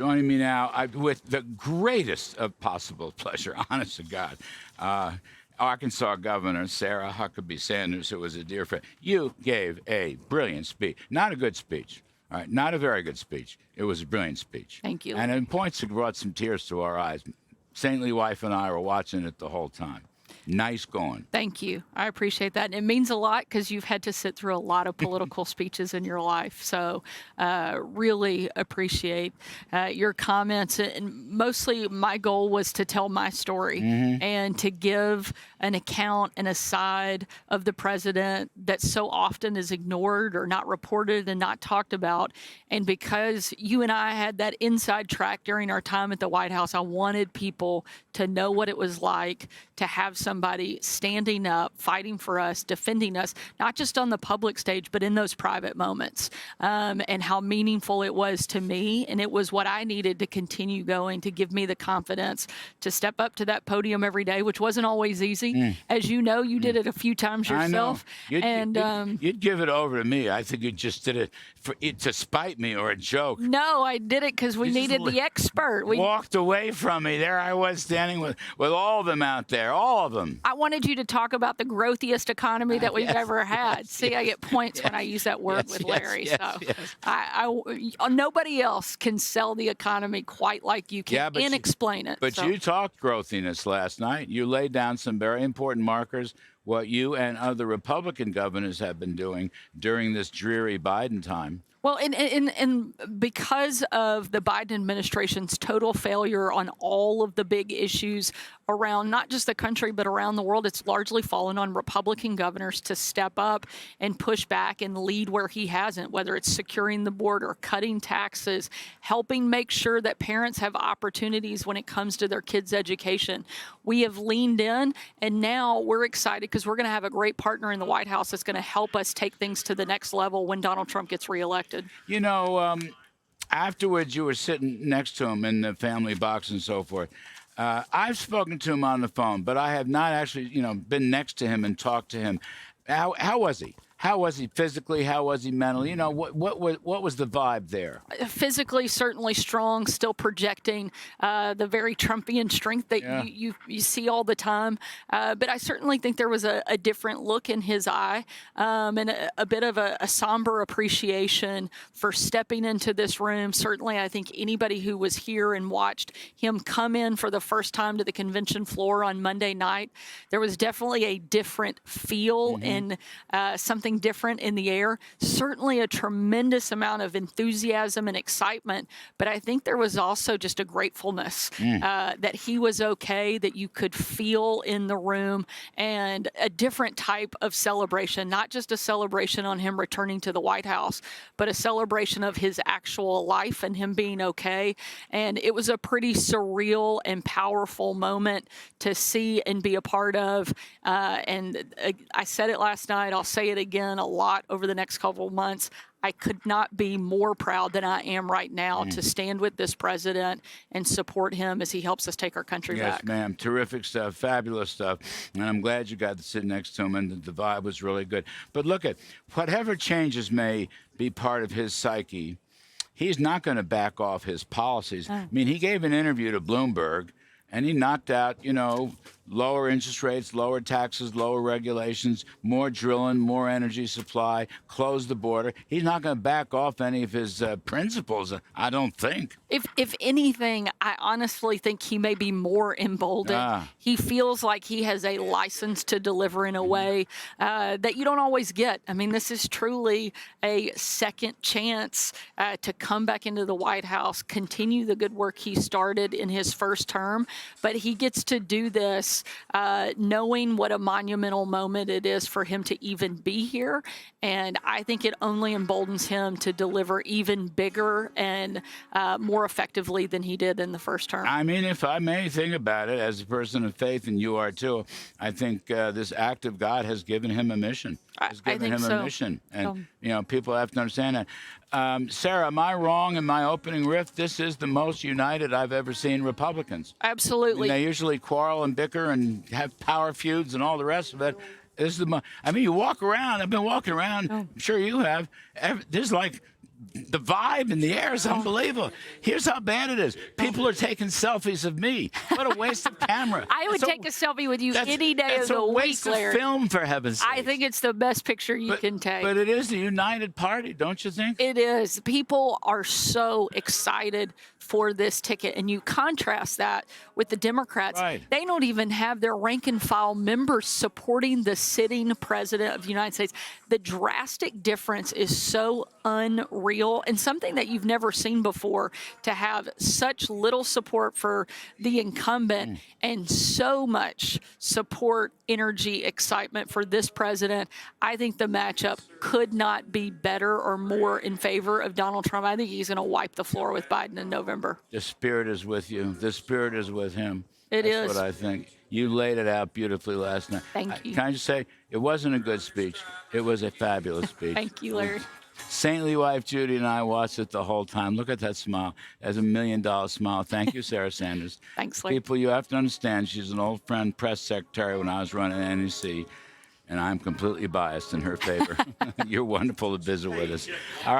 Joining me now with the greatest of possible pleasure, honest to God, Arkansas Governor Sarah Huckabee Sanders, who was a dear friend. You gave a brilliant speech. Not a good speech. All right, not a very good speech. It was a brilliant speech. Thank you. And in points, it brought some tears to our eyes. Saintly wife and I were watching it the whole time. Nice going. Thank you. I appreciate that. And it means a lot because you've had to sit through a lot of political speeches in your life. So really appreciate your comments. And mostly my goal was to tell my story and to give an account and a side of the president that so often is ignored or not reported and not talked about. And because you and I had that inside track during our time at the White House, I wanted people to know what it was like to have somebody standing up, fighting for us, defending us, not just on the public stage, but in those private moments, and how meaningful it was to me. And it was what I needed to continue going, to give me the confidence to step up to that podium every day, which wasn't always easy. As you know, you did it a few times yourself. I know. You'd give it over to me. I think you just did it to spite me or a joke. No, I did it because we needed the expert. We walked away from me. There I was standing with all of them out there, all of them. I wanted you to talk about the growthiest economy that we've ever had. See, I get points when I use that word with Larry. Nobody else can sell the economy quite like you can and explain it. But you talked growthiness last night. You laid down some very important markers, what you and other Republican governors have been doing during this dreary Biden time. Well, and because of the Biden administration's total failure on all of the big issues around not just the country, but around the world, it's largely fallen on Republican governors to step up and push back and lead where he hasn't, whether it's securing the border, cutting taxes, helping make sure that parents have opportunities when it comes to their kids' education. We have leaned in, and now we're excited because we're going to have a great partner in the White House that's going to help us take things to the next level when Donald Trump gets reelected. You know, afterwards you were sitting next to him in the family box and so forth. I've spoken to him on the phone, but I have not actually, been next to him and talked to him. How was he? How was he physically? How was he mentally? What was the vibe there? Physically, certainly strong, still projecting the very Trumpian strength that you see all the time. But I certainly think there was a different look in his eye and a bit of a somber appreciation for stepping into this room. Certainly, I think anybody who was here and watched him come in for the first time to the convention floor on Monday night, there was definitely a different feel and something different in the air. Certainly a tremendous amount of enthusiasm and excitement, but I think there was also just a gratefulness that he was okay, that you could feel in the room, and a different type of celebration, not just a celebration on him returning to the White House, but a celebration of his actual life and him being okay. And it was a pretty surreal and powerful moment to see and be a part of. And I said it last night, I'll say it again a lot over the next couple of months. I could not be more proud than I am right now to stand with this president and support him as he helps us take our country back. Yes, ma'am. Terrific stuff. Fabulous stuff. And I'm glad you got to sit next to him, and the vibe was really good. But look at whatever changes may be part of his psyche, he's not going to back off his policies. I mean, he gave an interview to Bloomberg, and he knocked out, lower interest rates, lower taxes, lower regulations, more drilling, more energy supply, close the border. He's not going to back off any of his principles, I don't think. If anything, I honestly think he may be more emboldened. He feels like he has a license to deliver in a way that you don't always get. I mean, this is truly a second chance to come back into the White House, continue the good work he started in his first term, but he gets to do this knowing what a monumental moment it is for him to even be here. And I think it only emboldens him to deliver even bigger and more effectively than he did in the first term. I mean, if I may think about it, as a person of faith, and you are too, I think this act of God has given him a mission. Has given him a mission. And, people have to understand that. Sarah, am I wrong in my opening riff? This is the most united I've ever seen Republicans. Absolutely. I mean, they usually quarrel and bicker and have power feuds and all the rest of it. This is you walk around. I've been walking around. I'm sure you have. There's like the vibe in the air is unbelievable. Here's how bad it is. People are taking selfies of me. What a waste of camera. I would take a selfie with you any day of the week, week, waste of Larry. film, for heaven's sake. I think it's the best picture you can take. But it is a united party, don't you think? It is. People are so excited for this ticket, and you contrast that with the Democrats. Right. They don't even have their rank and file members supporting the sitting president of the United States. The drastic difference is so unreal, and something that you've never seen before, to have such little support for the incumbent and so much support, energy, excitement for this president. I think the matchup could not be better or more in favor of Donald Trump. I think he's going to wipe the floor with Biden in November. The spirit is with you. The spirit is with him. That's what I think. You laid it out beautifully last night. Thank you. Can I just say, it wasn't a good speech. It was a fabulous speech. Thank you, Larry. Saintly wife Judy and I watched it the whole time. Look at that smile. That's $1 million smile. Thank you, Sarah Sanders. Thanks, Larry. People, you have to understand, she's an old friend, press secretary when I was running NEC, and I'm completely biased in her favor. You're wonderful to visit with us. All right.